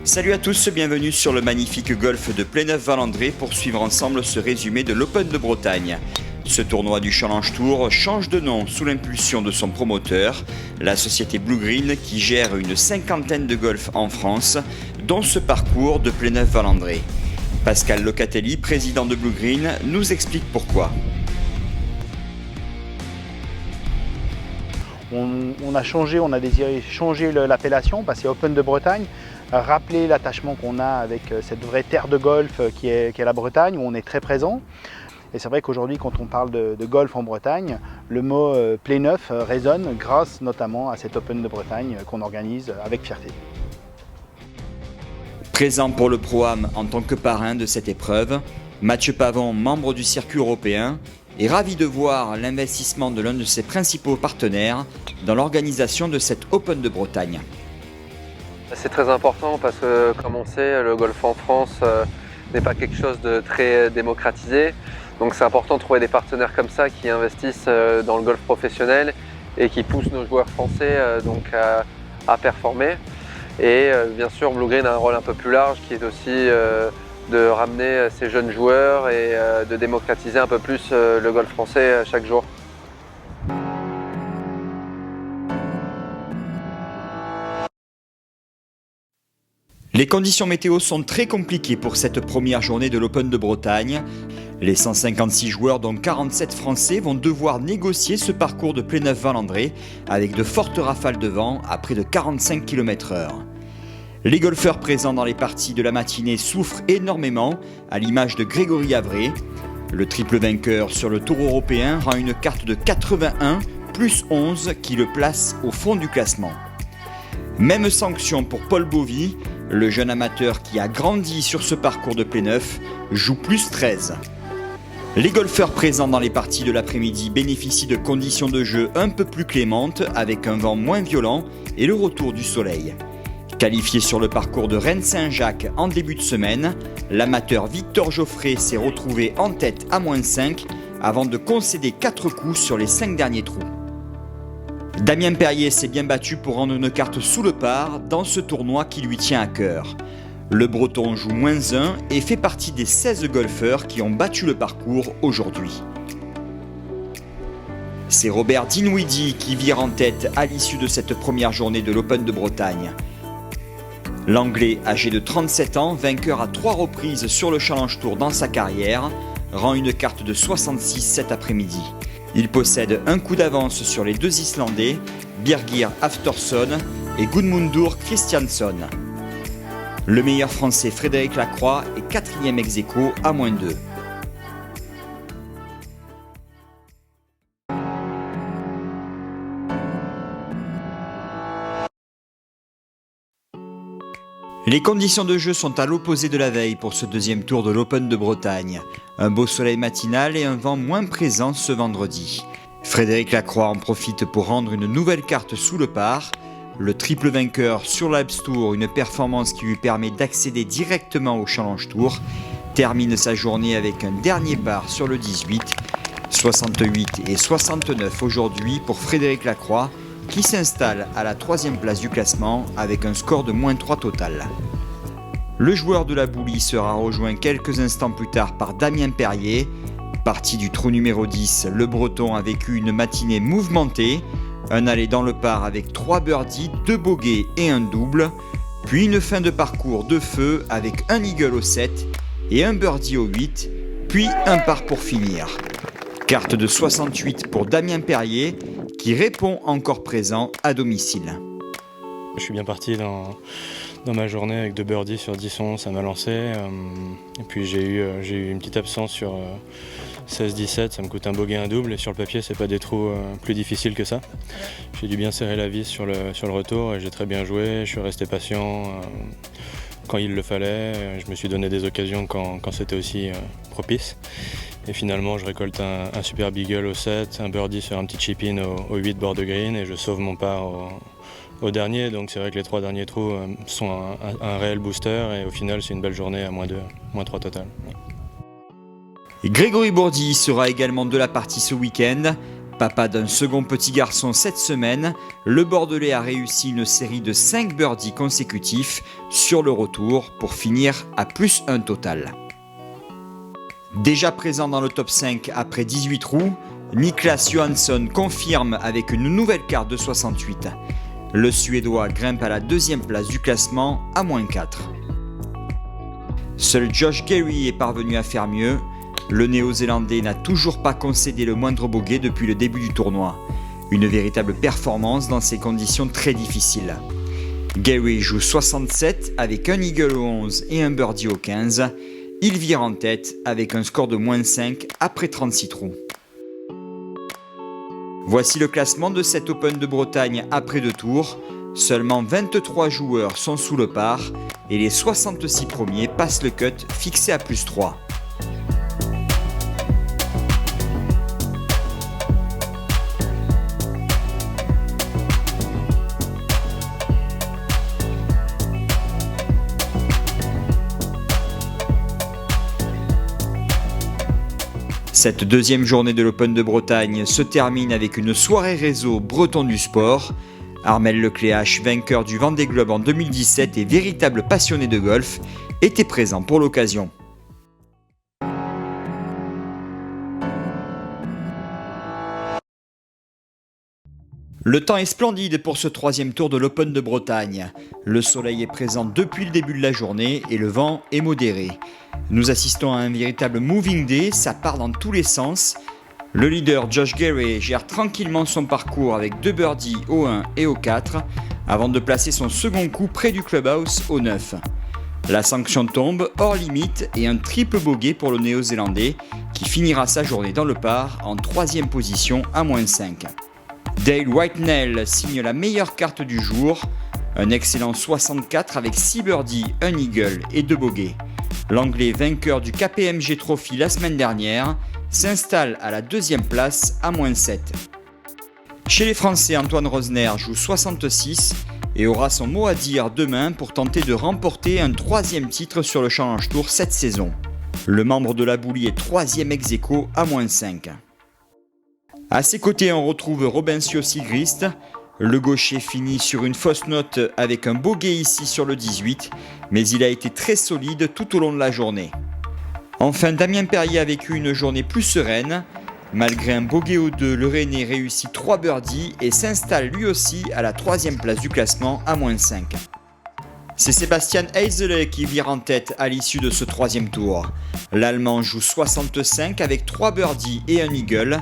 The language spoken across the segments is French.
Salut à tous, bienvenue sur le magnifique golf de Pléneuf-Valandré pour suivre ensemble ce résumé de l'Open de Bretagne. Ce tournoi du Challenge Tour change de nom sous l'impulsion de son promoteur, la société Blue Green qui gère une cinquantaine de golfs en France, dont ce parcours de Pléneuf-Valandré. Pascal Locatelli, président de Blue Green, nous explique pourquoi. On a désiré changer l'appellation, passer Open de Bretagne, rappeler l'attachement qu'on a avec cette vraie terre de golf qui est la Bretagne, où on est très présent. Et c'est vrai qu'aujourd'hui, quand on parle de golf en Bretagne, le mot Pléneuf résonne grâce notamment à cet Open de Bretagne qu'on organise avec fierté. Présent pour le Pro-Am en tant que parrain de cette épreuve, Mathieu Pavon, membre du circuit européen, est ravi de voir l'investissement de l'un de ses principaux partenaires dans l'organisation de cette Open de Bretagne. C'est très important parce que, comme on sait, le golf en France n'est pas quelque chose de très démocratisé. Donc c'est important de trouver des partenaires comme ça qui investissent dans le golf professionnel et qui poussent nos joueurs français à performer. Et bien sûr, Blue Green a un rôle un peu plus large qui est aussi de ramener ces jeunes joueurs et de démocratiser un peu plus le golf français chaque jour. Les conditions météo sont très compliquées pour cette première journée de l'Open de Bretagne. Les 156 joueurs, dont 47 Français, vont devoir négocier ce parcours de Pléneuf-Valandré avec de fortes rafales de vent à près de 45 km/h. Les golfeurs présents dans les parties de la matinée souffrent énormément, à l'image de Grégory Avray. Le triple vainqueur sur le Tour européen rend une carte de 81 plus 11 qui le place au fond du classement. Même sanction pour Paul Bovy, le jeune amateur qui a grandi sur ce parcours de Pléneuf joue plus 13. Les golfeurs présents dans les parties de l'après-midi bénéficient de conditions de jeu un peu plus clémentes avec un vent moins violent et le retour du soleil. Qualifié sur le parcours de Rennes-Saint-Jacques en début de semaine, l'amateur Victor Geoffrey s'est retrouvé en tête à -5 avant de concéder 4 coups sur les 5 derniers trous. Damien Perrier s'est bien battu pour rendre une carte sous le par dans ce tournoi qui lui tient à cœur. Le Breton joue -1 et fait partie des 16 golfeurs qui ont battu le parcours aujourd'hui. C'est Robert Dinwiddie qui vire en tête à l'issue de cette première journée de l'Open de Bretagne. L'Anglais, âgé de 37 ans, vainqueur à 3 reprises sur le Challenge Tour dans sa carrière, rend une carte de 66 cet après-midi. Il possède un coup d'avance sur les deux Islandais, Birgir Hafþórsson et Guðmundur Kristjánsson. Le meilleur français Frédéric Lacroix est 4e ex-aequo à -2. Les conditions de jeu sont à l'opposé de la veille pour ce deuxième tour de l'Open de Bretagne. Un beau soleil matinal et un vent moins présent ce vendredi. Frédéric Lacroix en profite pour rendre une nouvelle carte sous le par. Le triple vainqueur sur l'Alps Tour, une performance qui lui permet d'accéder directement au Challenge Tour, termine sa journée avec un dernier par sur le 18, 68 et 69 aujourd'hui pour Frédéric Lacroix, qui s'installe à la 3e place du classement avec un score de -3 total. Le joueur de la Boulie sera rejoint quelques instants plus tard par Damien Perrier. Parti du trou numéro 10, le Breton a vécu une matinée mouvementée, un aller dans le par avec 3 birdies, 2 bogeys et un double, puis une fin de parcours de feu avec un eagle au 7 et un birdie au 8, puis un par pour finir. Carte de 68 pour Damien Perrier, qui répond encore présent à domicile. Je suis bien parti dans ma journée avec 2 birdies sur 10-11, ça m'a lancé. Et puis j'ai eu une petite absence sur 16-17, ça me coûte un bogey et un double. Et sur le papier, c'est pas des trous plus difficiles que ça. J'ai dû bien serrer la vis sur le retour et j'ai très bien joué. Je suis resté patient quand il le fallait. Je me suis donné des occasions quand c'était aussi propice. Et finalement, je récolte un super beagle au 7, un birdie sur un petit chip-in au 8 bord de green et je sauve mon par au dernier. Donc c'est vrai que les 3 derniers trous sont un réel booster et au final, c'est une belle journée à -2, -3 total. Grégory Bourdi sera également de la partie ce week-end. Papa d'un second petit garçon cette semaine, le Bordelais a réussi une série de 5 birdies consécutifs sur le retour pour finir à +1 total. Déjà présent dans le top 5 après 18 trous, Niklas Johansson confirme avec une nouvelle carte de 68. Le Suédois grimpe à la 2e place du classement à -4. Seul Josh Gary est parvenu à faire mieux. Le Néo-Zélandais n'a toujours pas concédé le moindre bogey depuis le début du tournoi. Une véritable performance dans ces conditions très difficiles. Gary joue 67 avec un eagle au 11 et un birdie au 15. Il vire en tête avec un score de -5 après 36 trous. Voici le classement de cet Open de Bretagne après 2 tours. Seulement 23 joueurs sont sous le par et les 66 premiers passent le cut fixé à +3. Cette deuxième journée de l'Open de Bretagne se termine avec une soirée réseau breton du sport. Armel Lecléache, vainqueur du Vendée Globe en 2017 et véritable passionné de golf, était présent pour l'occasion. Le temps est splendide pour ce 3e tour de l'Open de Bretagne. Le soleil est présent depuis le début de la journée et le vent est modéré. Nous assistons à un véritable moving day, ça part dans tous les sens. Le leader Josh Gary gère tranquillement son parcours avec 2 birdies au 1 et au 4 avant de placer son second coup près du clubhouse au 9. La sanction tombe hors limite et un triple bogey pour le Néo-Zélandais qui finira sa journée dans le par en 3e position à -5. Dale Whitnell signe la meilleure carte du jour, un excellent 64 avec 6 birdies, 1 eagle et 2 bogeys. L'Anglais vainqueur du KPMG Trophy la semaine dernière s'installe à la 2e place à -7. Chez les Français, Antoine Rosner joue 66 et aura son mot à dire demain pour tenter de remporter un 3e titre sur le Challenge Tour cette saison. Le membre de la Boulie est 3e ex-aequo à -5. À ses côtés, on retrouve Robincio Sigrist. Le gaucher finit sur une fausse note avec un bogey ici sur le 18, mais il a été très solide tout au long de la journée. Enfin, Damien Perrier a vécu une journée plus sereine. Malgré un bogey au 2, le Rennais réussit 3 birdies et s'installe lui aussi à la 3e place du classement à -5. C'est Sebastian Heisele qui vire en tête à l'issue de ce 3e tour. L'Allemand joue 65 avec 3 birdies et un eagle.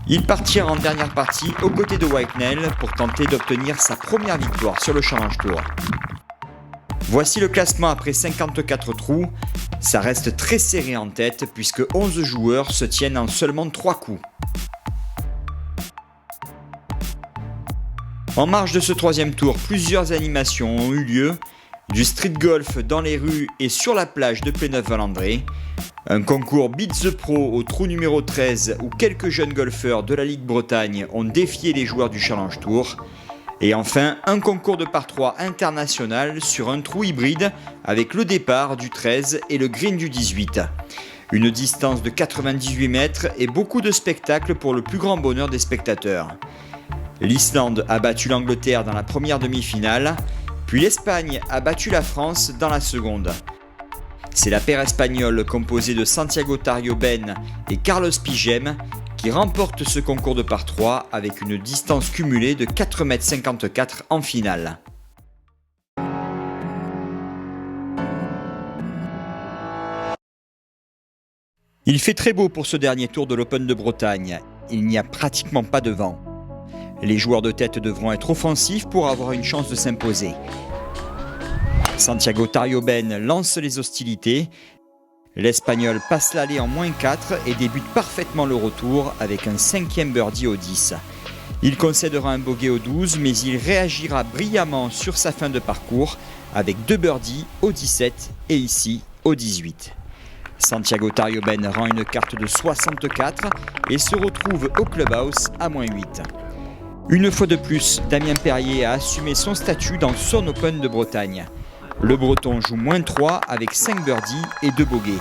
Il partira en dernière partie aux côtés de Whitnell pour tenter d'obtenir sa première victoire sur le Challenge Tour. Voici le classement après 54 trous. Ça reste très serré en tête puisque 11 joueurs se tiennent en seulement 3 coups. En marge de ce 3e tour, plusieurs animations ont eu lieu. Du street golf dans les rues et sur la plage de Pléneuf-Valandré. Un concours Beat the Pro au trou numéro 13 où quelques jeunes golfeurs de la Ligue Bretagne ont défié les joueurs du Challenge Tour. Et enfin, un concours de par 3 international sur un trou hybride avec le départ du 13 et le green du 18. Une distance de 98 mètres et beaucoup de spectacles pour le plus grand bonheur des spectateurs. L'Islande a battu l'Angleterre dans la première demi-finale, puis l'Espagne a battu la France dans la seconde. C'est la paire espagnole composée de Santiago Tarrio-Ben et Carlos Pigem qui remporte ce concours de par 3 avec une distance cumulée de 4,54 m en finale. Il fait très beau pour ce dernier tour de l'Open de Bretagne. Il n'y a pratiquement pas de vent. Les joueurs de tête devront être offensifs pour avoir une chance de s'imposer. Santiago Tarrio-Ben lance les hostilités. L'Espagnol passe l'allée en -4 et débute parfaitement le retour avec un 5e birdie au 10. Il concédera un bogey au 12 mais il réagira brillamment sur sa fin de parcours avec 2 birdies au 17 et ici au 18. Santiago Tarrio-Ben rend une carte de 64 et se retrouve au clubhouse à -8. Une fois de plus, Damien Perrier a assumé son statut dans son Open de Bretagne. Le Breton joue -3 avec 5 birdies et 2 bogeys.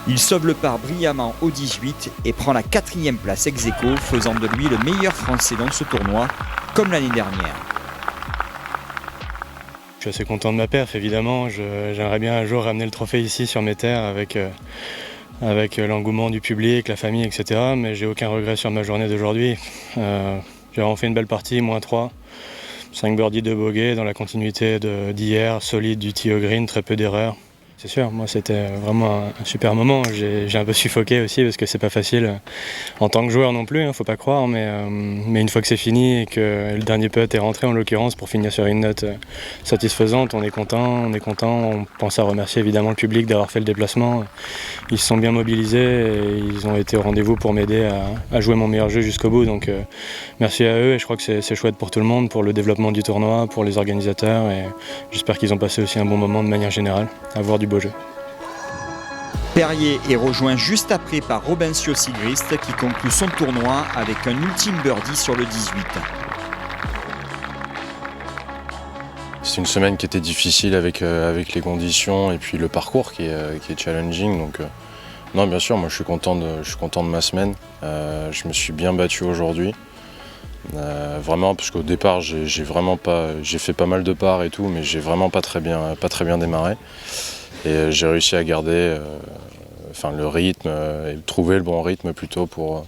Il sauve le par brillamment au 18 et prend la 4e place ex aequo, faisant de lui le meilleur Français dans ce tournoi, comme l'année dernière. Je suis assez content de ma perf, évidemment. J'aimerais bien un jour ramener le trophée ici sur mes terres avec l'engouement du public, la famille, etc. Mais j'ai aucun regret sur ma journée d'aujourd'hui. J'ai vraiment fait une belle partie, -3. 5 birdies, 2 bogeys dans la continuité d'hier, solide du tee au green, très peu d'erreurs. C'est sûr, moi c'était vraiment un super moment. J'ai un peu suffoqué aussi parce que c'est pas facile en tant que joueur non plus, faut pas croire, mais une fois que c'est fini et que le dernier putt est rentré en l'occurrence pour finir sur une note satisfaisante, on est content. On pense à remercier évidemment le public d'avoir fait le déplacement. Ils se sont bien mobilisés et ils ont été au rendez-vous pour m'aider à jouer mon meilleur jeu jusqu'au bout. Donc merci à eux et je crois que c'est chouette pour tout le monde, pour le développement du tournoi, pour les organisateurs et j'espère qu'ils ont passé aussi un bon moment de manière générale, à voir du beau jeu. Perrier est rejoint juste après par Robincio Sigrist qui conclut son tournoi avec un ultime birdie sur le 18. C'est une semaine qui était difficile avec les conditions et puis le parcours qui est challenging. Donc, non, bien sûr, moi je suis content de ma semaine. Je me suis bien battu aujourd'hui. Vraiment, parce qu'au départ, j'ai fait pas mal de parts et tout, mais j'ai vraiment pas très bien démarré. Et j'ai réussi à garder le rythme et trouver le bon rythme plutôt pour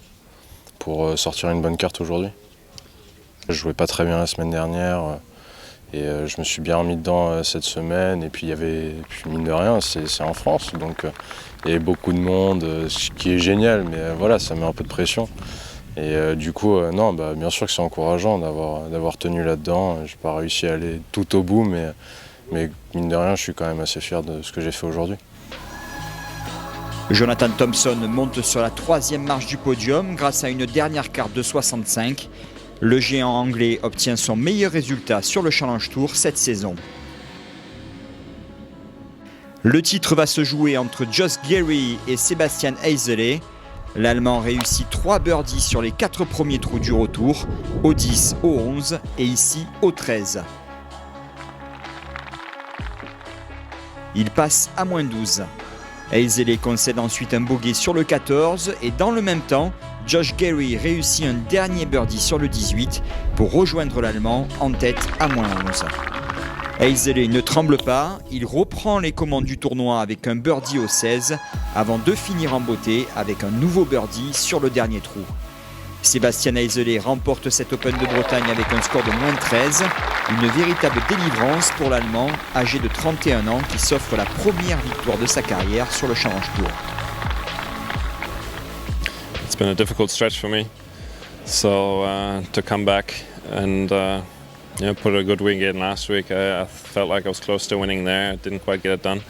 sortir une bonne carte aujourd'hui. Je jouais pas très bien la semaine dernière et je me suis bien remis dedans cette semaine. Et puis mine de rien, c'est en France, donc il y avait beaucoup de monde, ce qui est génial, mais voilà, ça met un peu de pression. Et du coup, bien sûr que c'est encourageant d'avoir tenu là-dedans. J'ai pas réussi à aller tout au bout, mais mine de rien, je suis quand même assez fier de ce que j'ai fait aujourd'hui. Jonathan Thompson monte sur la 3e marche du podium grâce à une dernière carte de 65. Le géant anglais obtient son meilleur résultat sur le Challenge Tour cette saison. Le titre va se jouer entre Josh Gary et Sebastian Heisele. L'Allemand réussit 3 birdies sur les 4 premiers trous du retour, au 10, au 11 et ici au 13. Il passe à -12. Heisele concède ensuite un bogey sur le 14 et dans le même temps, Josh Gary réussit un dernier birdie sur le 18 pour rejoindre l'Allemand en tête à -11. Heisele ne tremble pas, il reprend les commandes du tournoi avec un birdie au 16 avant de finir en beauté avec un nouveau birdie sur le dernier trou. Sébastien Heisele remporte cet Open de Bretagne avec un score de -13, une véritable délivrance pour l'Allemand âgé de 31 ans qui s'offre la première victoire de sa carrière sur le Challenge Tour. It's been a difficult stretch for me, so to come back and put a good win in last week, I felt like I was close to winning there. I didn't quite get it done,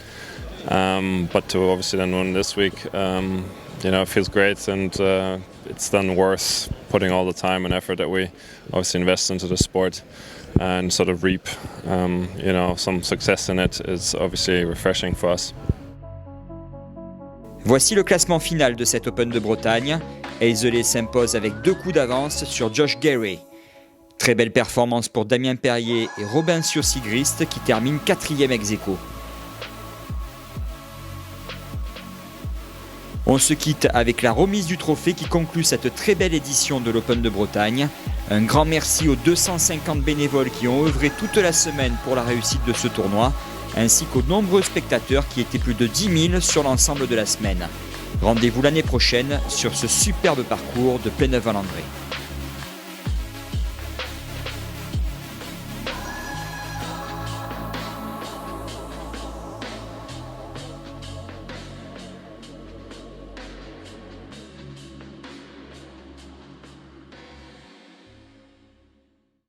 but to obviously then win this week, it feels great and it's then worth putting all the time and effort that we obviously invest into the sport and sort of reap, some success in it is obviously refreshing for us. Voici le classement final de cet Open de Bretagne. Heisele s'impose avec 2 coups d'avance sur Josh Gary. Très belle performance pour Damien Perrier et Robincio Sigrist qui terminent 4e ex aequo. On se quitte avec la remise du trophée qui conclut cette très belle édition de l'Open de Bretagne. Un grand merci aux 250 bénévoles qui ont œuvré toute la semaine pour la réussite de ce tournoi, ainsi qu'aux nombreux spectateurs qui étaient plus de 10 000 sur l'ensemble de la semaine. Rendez-vous l'année prochaine sur ce superbe parcours de Pléneuf-Valandré.